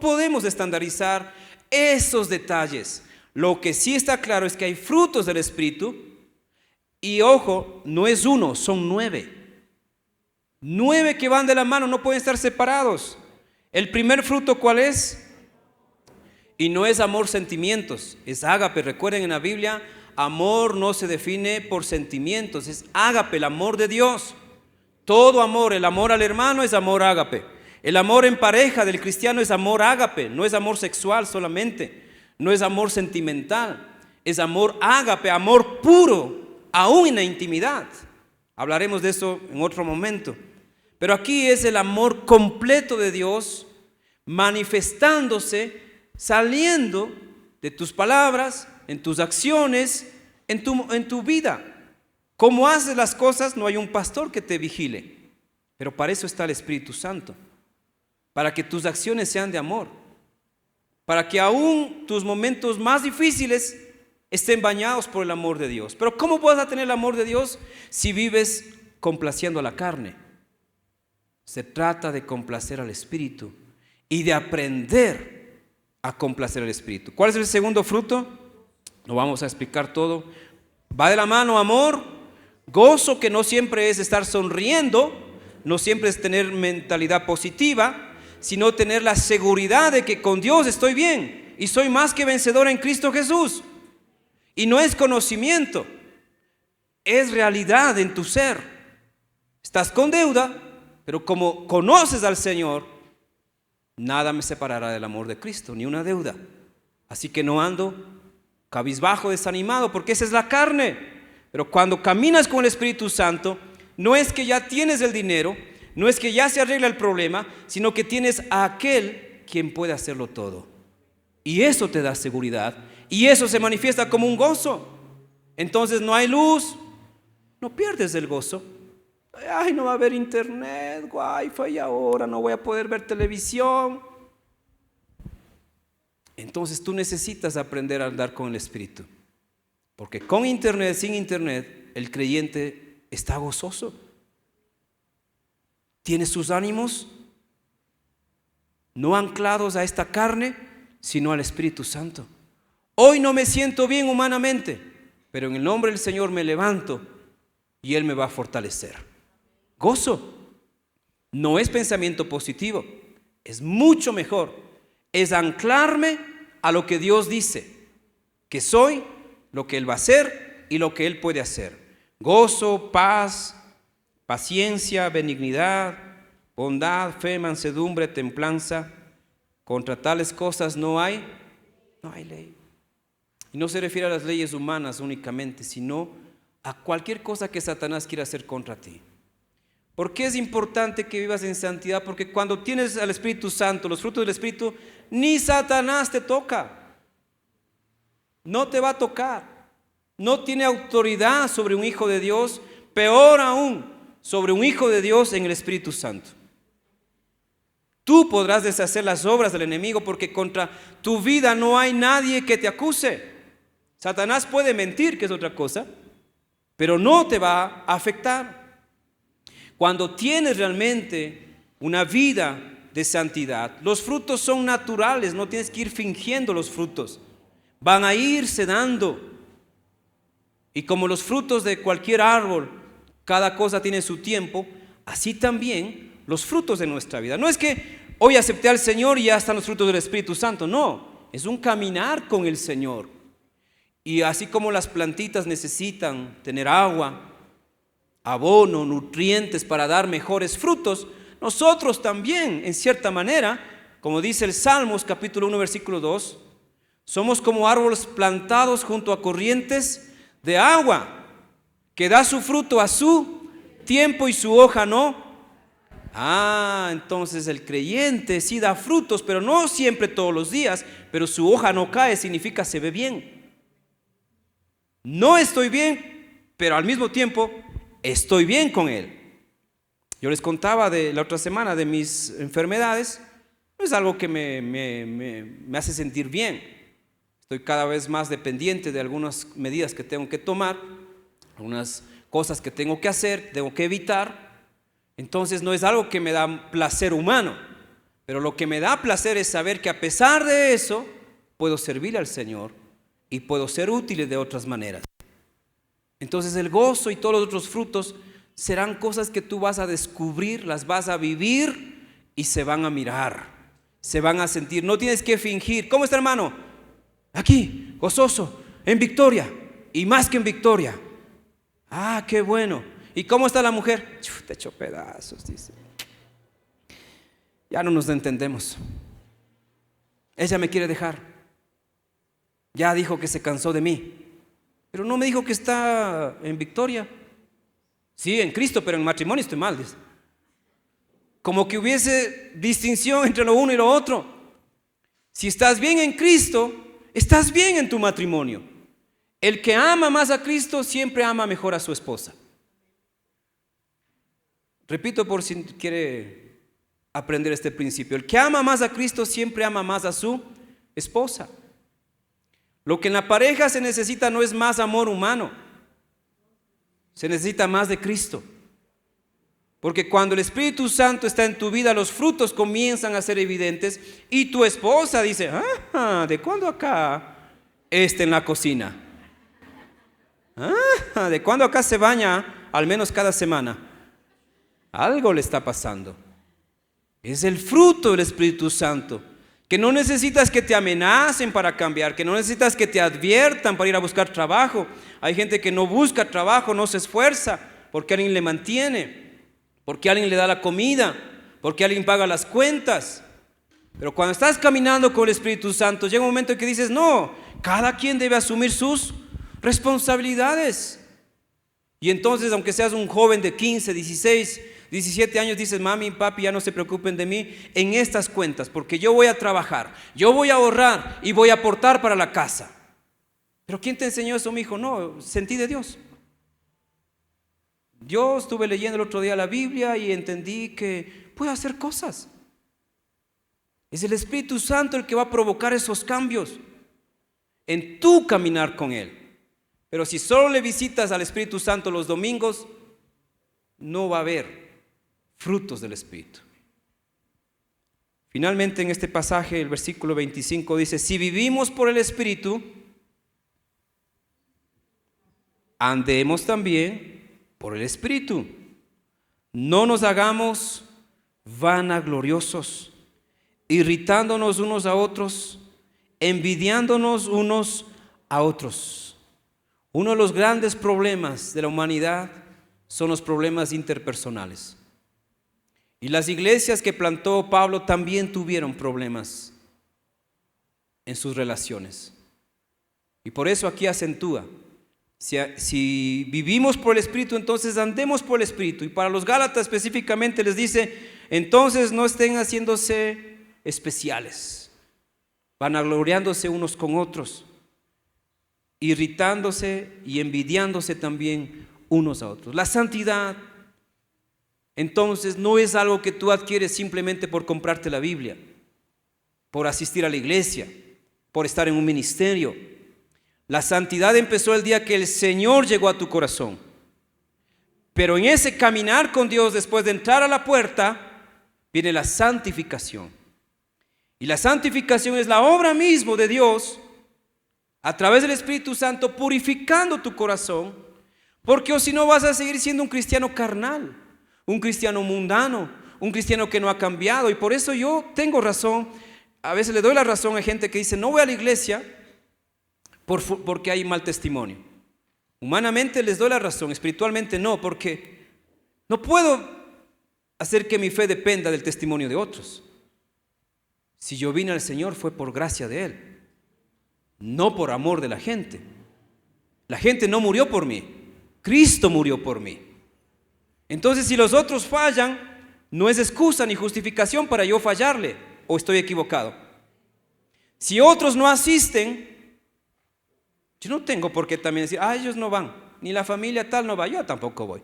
podemos estandarizar esos detalles. Lo que sí está claro es que hay frutos del Espíritu. Y ojo, no es uno, son 9. 9 que van de la mano, no pueden estar separados. El primer fruto, ¿cuál es? Y no es amor sentimientos, es ágape. Recuerden, en la Biblia, amor no se define por sentimientos, es ágape, el amor de Dios. Todo amor, el amor al hermano es amor ágape. El amor en pareja del cristiano es amor ágape, no es amor sexual solamente, no es amor sentimental, es amor ágape, amor puro, aún en la intimidad. Hablaremos de eso en otro momento. Pero aquí es el amor completo de Dios manifestándose, saliendo de tus palabras, en tus acciones, en tu vida. Cómo haces las cosas, no hay un pastor que te vigile, pero para eso está el Espíritu Santo, para que tus acciones sean de amor, para que aún tus momentos más difíciles estén bañados por el amor de Dios. Pero ¿cómo vas a tener el amor de Dios si vives complaciendo a la carne? Se trata de complacer al Espíritu y de aprender a complacer al Espíritu. ¿Cuál es el segundo fruto? No vamos a explicar todo. Va de la mano amor, gozo, que no siempre es estar sonriendo, no siempre es tener mentalidad positiva, sino tener la seguridad de que con Dios estoy bien y soy más que vencedor en Cristo Jesús. Y no es conocimiento, es realidad en tu ser. Estás con deuda, pero como conoces al Señor, nada me separará del amor de Cristo, ni una deuda. Así que no ando cabizbajo, desanimado, porque esa es la carne. Pero cuando caminas con el Espíritu Santo, no es que ya tienes el dinero, no es que ya se arregla el problema, sino que tienes a aquel quien puede hacerlo todo. Y eso te da seguridad, y eso se manifiesta como un gozo. Entonces no hay luz, no pierdes el gozo. Ay, no va a haber internet, wifi ahora, no voy a poder ver televisión. Entonces tú necesitas aprender a andar con el Espíritu, porque con internet, sin internet, el creyente está gozoso. Tiene sus ánimos no anclados a esta carne, sino al Espíritu Santo. Hoy no me siento bien humanamente, pero en el nombre del Señor me levanto y Él me va a fortalecer. Gozo no es pensamiento positivo, es mucho mejor, es anclarme a lo que Dios dice, que soy, lo que Él va a hacer y lo que Él puede hacer. Gozo, paz, paciencia, benignidad, bondad, fe, mansedumbre, templanza. Contra tales cosas no hay ley. Y no se refiere a las leyes humanas únicamente, sino a cualquier cosa que Satanás quiera hacer contra ti. ¿Por qué es importante que vivas en santidad? Porque cuando tienes al Espíritu Santo, los frutos del Espíritu, ni Satanás te toca. No te va a tocar. No tiene autoridad sobre un hijo de Dios, peor aún, sobre un hijo de Dios en el Espíritu Santo. Tú podrás deshacer las obras del enemigo porque contra tu vida no hay nadie que te acuse. Satanás puede mentir, que es otra cosa, pero no te va a afectar. Cuando tienes realmente una vida de santidad, los frutos son naturales, no tienes que ir fingiendo los frutos. Van a irse dando. Y como los frutos de cualquier árbol, cada cosa tiene su tiempo, así también los frutos de nuestra vida. No es que hoy acepté al Señor y ya están los frutos del Espíritu Santo, no, es un caminar con el Señor. Y así como las plantitas necesitan tener agua, abono, nutrientes para dar mejores frutos, nosotros también, en cierta manera, como dice el Salmos capítulo 1 versículo 2, somos como árboles plantados junto a corrientes de agua, que da su fruto a su tiempo y su hoja no. Entonces el creyente sí da frutos, pero no siempre todos los días, pero su hoja no cae, significa se ve bien. No estoy bien, pero al mismo tiempo estoy bien con Él. Yo les contaba de la otra semana de mis enfermedades. No es algo que me hace sentir bien. Estoy cada vez más dependiente de algunas medidas que tengo que tomar, algunas cosas que tengo que hacer, tengo que evitar. Entonces no es algo que me da placer humano, pero lo que me da placer es saber que a pesar de eso puedo servir al Señor y puedo ser útil de otras maneras. Entonces el gozo y todos los otros frutos serán cosas que tú vas a descubrir, las vas a vivir y se van a mirar. se van a sentir. No tienes que fingir. ¿Cómo está, hermano? Aquí, gozoso, en victoria y más que en victoria. Ah, qué bueno. ¿Y cómo está la mujer? Te echo pedazos, dice. Ya no nos entendemos. Ella me quiere dejar. Ya dijo que se cansó de mí, pero no me dijo que está en victoria. Sí, en Cristo, pero en matrimonio estoy mal, dice. Como que hubiese distinción entre lo uno y lo otro. Si estás bien en Cristo, estás bien en tu matrimonio. El que ama más a Cristo siempre ama mejor a su esposa. Repito por si quiere aprender este principio. El que ama más a Cristo siempre ama más a su esposa. Lo que en la pareja se necesita no es más amor humano, se necesita más de Cristo. Porque cuando el Espíritu Santo está en tu vida, los frutos comienzan a ser evidentes y tu esposa dice, ¿de cuándo acá está en la cocina? ¿De cuándo acá se baña al menos cada semana? Algo le está pasando. Es el fruto del Espíritu Santo. Que no necesitas que te amenacen para cambiar, que no necesitas que te adviertan para ir a buscar trabajo. Hay gente que no busca trabajo, no se esfuerza porque alguien le mantiene, porque alguien le da la comida, porque alguien paga las cuentas. Pero cuando estás caminando con el Espíritu Santo, llega un momento en que dices, no, cada quien debe asumir sus responsabilidades. Y entonces, aunque seas un joven de 15, 16, 17 años, dices, mami, papi, ya no se preocupen de mí en estas cuentas, porque yo voy a trabajar, yo voy a ahorrar y voy a aportar para la casa. ¿Pero quién te enseñó eso, mi hijo? No, sentí de Dios. Yo estuve leyendo el otro día la Biblia y entendí que puedo hacer cosas. Es el Espíritu Santo el que va a provocar esos cambios en tu caminar con Él. Pero si solo le visitas al Espíritu Santo los domingos, no va a haber frutos del Espíritu. Finalmente, en este pasaje, el versículo 25 dice, si vivimos por el Espíritu, andemos también por el Espíritu. No nos hagamos vanagloriosos, irritándonos unos a otros, envidiándonos unos a otros. Uno de los grandes problemas de la humanidad son los problemas interpersonales. Y las iglesias que plantó Pablo también tuvieron problemas en sus relaciones. Y por eso aquí acentúa, si vivimos por el Espíritu, entonces andemos por el Espíritu. Y para los Gálatas específicamente les dice, entonces no estén haciéndose especiales, vanagloriándose unos con otros, irritándose y envidiándose también unos a otros. La santidad, entonces, no es algo que tú adquieres simplemente por comprarte la Biblia, por asistir a la iglesia, por estar en un ministerio. La santidad empezó el día que el Señor llegó a tu corazón. Pero en ese caminar con Dios, después de entrar a la puerta, viene la santificación. Y la santificación es la obra mismo de Dios a través del Espíritu Santo purificando tu corazón, porque o si no vas a seguir siendo un cristiano carnal, un cristiano mundano, un cristiano que no ha cambiado. Y por eso yo tengo razón, a veces le doy la razón a gente que dice no voy a la iglesia porque hay mal testimonio. Humanamente les doy la razón, espiritualmente no, porque no puedo hacer que mi fe dependa del testimonio de otros. Si yo vine al Señor fue por gracia de Él, no por amor de la gente. La gente no murió por mí, Cristo murió por mí. Entonces, si los otros fallan, no es excusa ni justificación para yo fallarle, o estoy equivocado. Si otros no asisten, yo no tengo por qué también decir, ellos no van, ni la familia tal no va, yo tampoco voy.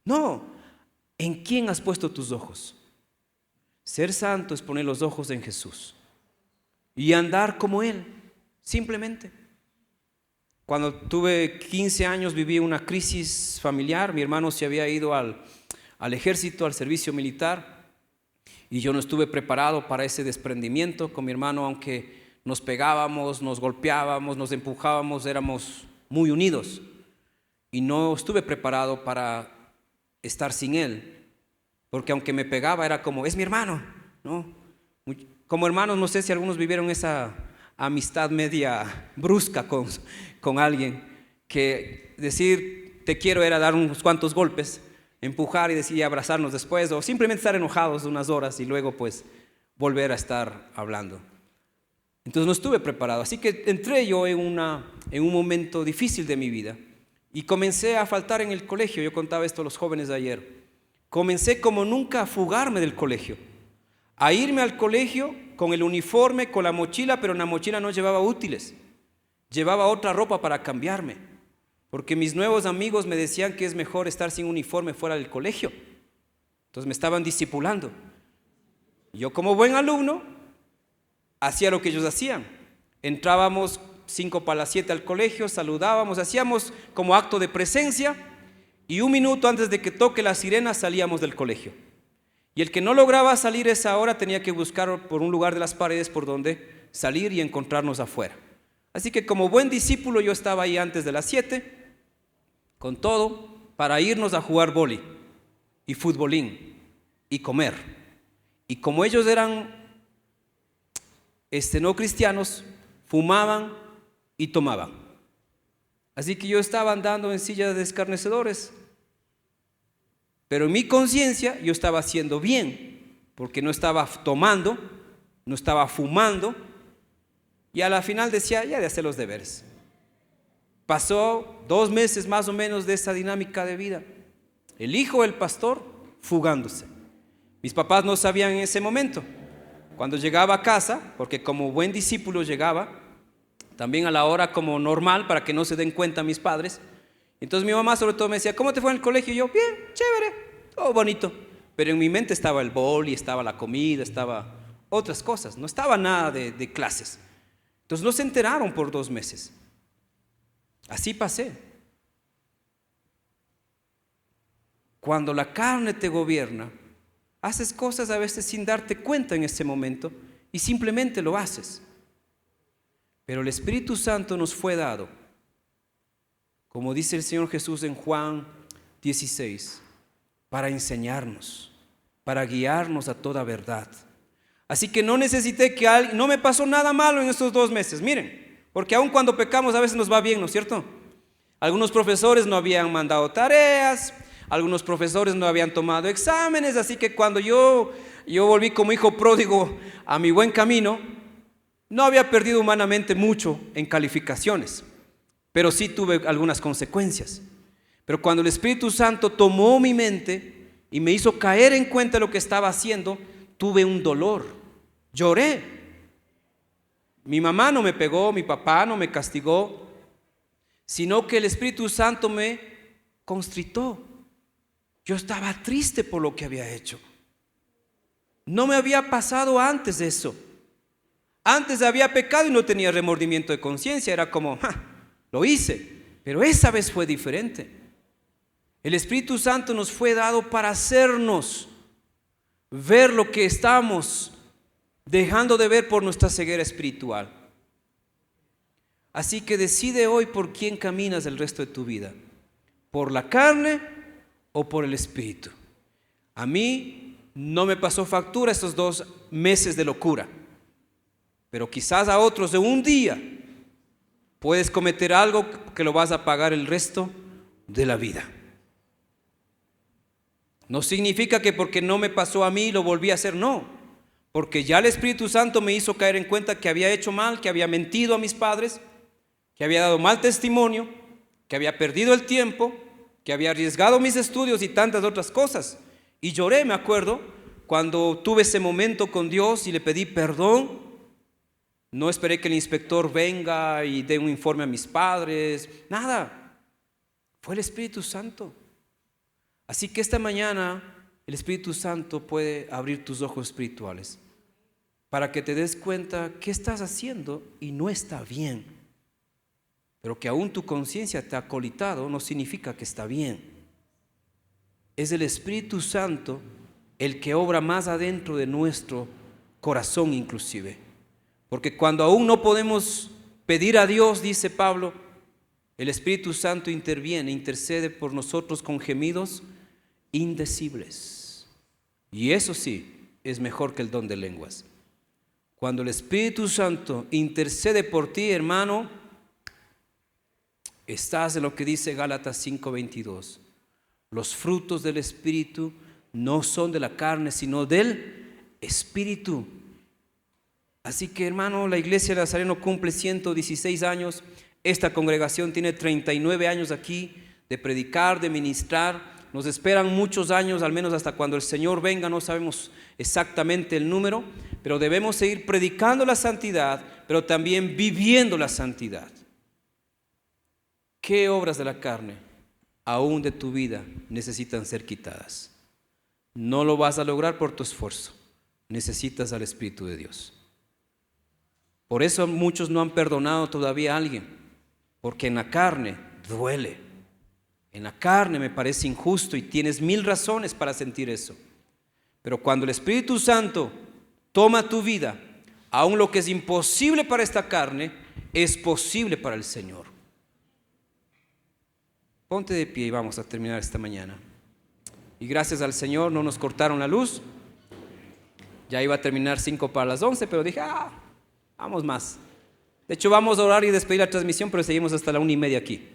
No, ¿en quién has puesto tus ojos? Ser santo es poner los ojos en Jesús y andar como Él, simplemente. Cuando tuve 15 años viví una crisis familiar. Mi hermano se había ido al ejército, al servicio militar, y yo no estuve preparado para ese desprendimiento con mi hermano. Aunque nos pegábamos, nos golpeábamos, nos empujábamos, éramos muy unidos, y no estuve preparado para estar sin él, porque aunque me pegaba era como, es mi hermano, ¿no? como hermanos, no sé si algunos vivieron esa amistad media brusca con alguien, que decir te quiero era dar unos cuantos golpes, empujar y decir abrazarnos después, o simplemente estar enojados unas horas y luego pues volver a estar hablando. Entonces no estuve preparado, así que entré yo en un momento difícil de mi vida y comencé a faltar en el colegio. Yo contaba esto a los jóvenes de ayer. Comencé como nunca a fugarme del colegio, a irme al colegio con el uniforme, con la mochila, pero en la mochila no llevaba útiles, llevaba otra ropa para cambiarme, porque mis nuevos amigos me decían que es mejor estar sin uniforme fuera del colegio. Entonces me estaban discipulando. Yo, como buen alumno, hacía lo que ellos hacían. Entrábamos 5 para las 7 al colegio, saludábamos, hacíamos como acto de presencia y 1 minuto antes de que toque la sirena salíamos del colegio. Y el que no lograba salir esa hora tenía que buscar por un lugar de las paredes por donde salir y encontrarnos afuera. Así que como buen discípulo yo estaba ahí antes de las 7 con todo para irnos a jugar vóley y futbolín y comer. Y como ellos eran no cristianos, fumaban y tomaban. Así que yo estaba andando en sillas de escarnecedores, pero en mi conciencia yo estaba haciendo bien, porque no estaba tomando, no estaba fumando, y a la final decía, ya de hacer los deberes. Pasó 2 meses más o menos de esa dinámica de vida. El hijo del pastor fugándose. Mis papás no sabían en ese momento. Cuando llegaba a casa, porque como buen discípulo llegaba, también a la hora como normal para que no se den cuenta mis padres. Entonces mi mamá sobre todo me decía, ¿cómo te fue en el colegio? Y yo, bien, chévere, todo bonito. Pero en mi mente estaba el boli, estaba la comida, estaba otras cosas. No estaba nada de clases. Entonces no se enteraron por 2 meses. Así pasé. Cuando la carne te gobierna, haces cosas a veces sin darte cuenta en ese momento y simplemente lo haces. Pero el Espíritu Santo nos fue dado, como dice el Señor Jesús en Juan 16, para enseñarnos, para guiarnos a toda verdad. Así que no necesité que alguien, no me pasó nada malo en estos 2 meses, miren, porque aun cuando pecamos a veces nos va bien, ¿no es cierto? Algunos profesores no habían mandado tareas, algunos profesores no habían tomado exámenes, así que cuando yo volví como hijo pródigo a mi buen camino, no había perdido humanamente mucho en calificaciones, pero sí tuve algunas consecuencias. Pero cuando el Espíritu Santo tomó mi mente y me hizo caer en cuenta de lo que estaba haciendo, tuve un dolor, lloré. Mi mamá no me pegó, mi papá no me castigó, sino que el Espíritu Santo me constritó. Yo estaba triste por lo que había hecho. No me había pasado antes de eso. Antes había pecado y no tenía remordimiento de conciencia. Era como, lo hice. Pero esa vez fue diferente. El Espíritu Santo nos fue dado para hacernos ver lo que estamos dejando de ver por nuestra ceguera espiritual. Así que decide hoy por quién caminas el resto de tu vida. ¿Por la carne o por el Espíritu? A mí no me pasó factura estos 2 meses de locura, pero quizás a otros de un día puedes cometer algo que lo vas a pagar el resto de la vida. No significa que porque no me pasó a mí lo volví a hacer, no, porque ya el Espíritu Santo me hizo caer en cuenta que había hecho mal, que había mentido a mis padres, que había dado mal testimonio, que había perdido el tiempo, que había arriesgado mis estudios y tantas otras cosas. Y lloré, me acuerdo, cuando tuve ese momento con Dios y le pedí perdón. No esperé que el inspector venga y dé un informe a mis padres, nada. Fue el Espíritu Santo. Así que esta mañana el Espíritu Santo puede abrir tus ojos espirituales para que te des cuenta qué estás haciendo y no está bien. Pero que aún tu conciencia te ha colitado no significa que está bien. Es el Espíritu Santo el que obra más adentro de nuestro corazón inclusive. Porque cuando aún no podemos pedir a Dios, dice Pablo, el Espíritu Santo interviene, intercede por nosotros con gemidos indecibles. Y eso sí, es mejor que el don de lenguas. Cuando el Espíritu Santo intercede por ti, hermano, estás en lo que dice Gálatas 5:22. Los frutos del Espíritu no son de la carne, sino del Espíritu. Así que, hermano, la Iglesia de Nazareno cumple 116 años. Esta congregación tiene 39 años aquí de predicar, de ministrar. Nos esperan muchos años, al menos hasta cuando el Señor venga. No sabemos exactamente el número, pero debemos seguir predicando la santidad, pero también viviendo la santidad. ¿Qué obras de la carne, aún de tu vida, necesitan ser quitadas? No lo vas a lograr por tu esfuerzo. Necesitas al Espíritu de Dios. Por eso muchos no han perdonado todavía a alguien, porque en la carne duele. En la carne me parece injusto y tienes 1000 razones para sentir eso. Pero cuando el Espíritu Santo toma tu vida, aún lo que es imposible para esta carne, es posible para el Señor. Ponte de pie y vamos a terminar esta mañana. Y gracias al Señor no nos cortaron la luz. Ya iba a terminar 5 para las 11, pero dije, vamos más. De hecho, vamos a orar y despedir la transmisión, pero seguimos hasta la 1:30 aquí.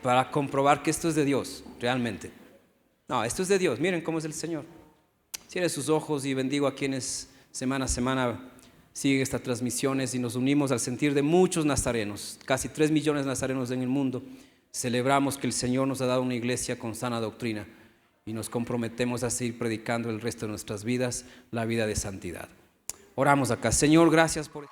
Para comprobar que esto es de Dios, realmente. No, esto es de Dios. Miren cómo es el Señor. Cierre sus ojos y bendigo a quienes semana a semana siguen estas transmisiones y nos unimos al sentir de muchos nazarenos, casi 3 millones de nazarenos en el mundo. Celebramos que el Señor nos ha dado una iglesia con sana doctrina y nos comprometemos a seguir predicando el resto de nuestras vidas, la vida de santidad. Oramos acá. Señor, gracias por...